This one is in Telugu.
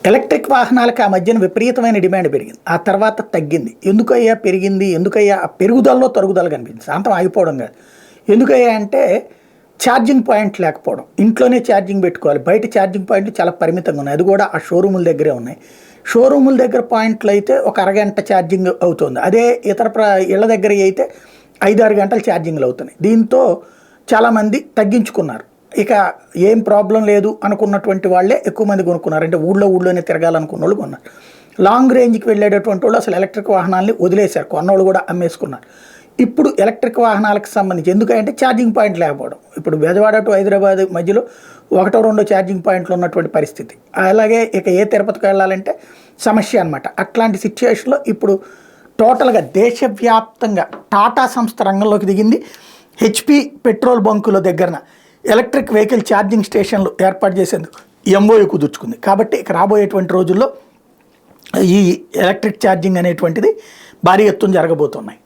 ఎలక్ట్రిక్ వాహనాలకు ఆ మధ్యన విపరీతమైన డిమాండ్ పెరిగింది. ఆ తర్వాత తగ్గింది. ఎందుకయ్యా పెరిగింది? ఎందుకయ్యా ఆ పెరుగుదలలో తరుగుదల కనిపించింది. శాంతం ఆగిపోవడం కాదు. ఎందుకయ్యా అంటే ఛార్జింగ్ పాయింట్ లేకపోవడం. ఇంట్లోనే ఛార్జింగ్ పెట్టుకోవాలి. బయట ఛార్జింగ్ పాయింట్లు చాలా పరిమితంగా ఉన్నాయి. అది కూడా ఆ షోరూముల దగ్గరే ఉన్నాయి. షోరూముల దగ్గర పాయింట్లు అయితే ఒక అరగంట ఛార్జింగ్ అవుతుంది. అదే ఇతర ఇళ్ల దగ్గర అయితే 5-6 గంటలు ఛార్జింగ్లు అవుతున్నాయి. దీంతో చాలామంది తగ్గించుకున్నారు. ఇక ఏం ప్రాబ్లం లేదు అనుకున్నటువంటి వాళ్ళే ఎక్కువ మంది కొనుక్కున్నారు. అంటే ఊళ్ళోనే తిరగాలనుకున్న వాళ్ళు కొన్నారు. లాంగ్ రేంజ్కి వెళ్ళేటటువంటి వాళ్ళు అసలు ఎలక్ట్రిక్ వాహనాలని వదిలేశారు. కొన్నోళ్ళు కూడా అమ్మేసుకున్నారు. ఇప్పుడు ఎలక్ట్రిక్ వాహనాలకు సంబంధించి ఎందుకంటే ఛార్జింగ్ పాయింట్ లేకపోవడం. ఇప్పుడు బెజవాడ టు హైదరాబాద్ మధ్యలో 1-2 ఛార్జింగ్ పాయింట్లు ఉన్నటువంటి పరిస్థితి. అలాగే ఇక ఏ తిరుపతికి వెళ్ళాలంటే సమస్య అనమాట. అట్లాంటి సిచ్యువేషన్లో ఇప్పుడు టోటల్గా దేశవ్యాప్తంగా టాటా సంస్థ రంగంలోకి దిగింది. హెచ్పి పెట్రోల్ బంకుల దగ్గరన ఎలక్ట్రిక్ వెహికల్ ఛార్జింగ్ స్టేషన్లు ఏర్పాటు చేసేందుకు ఎంఓయూ కుదుర్చుకుంది. కాబట్టి ఇక రాబోయేటువంటి రోజుల్లో ఈ ఎలక్ట్రిక్ ఛార్జింగ్ అనేటువంటిది భారీ ఎత్తున జరగబోతున్నాయి.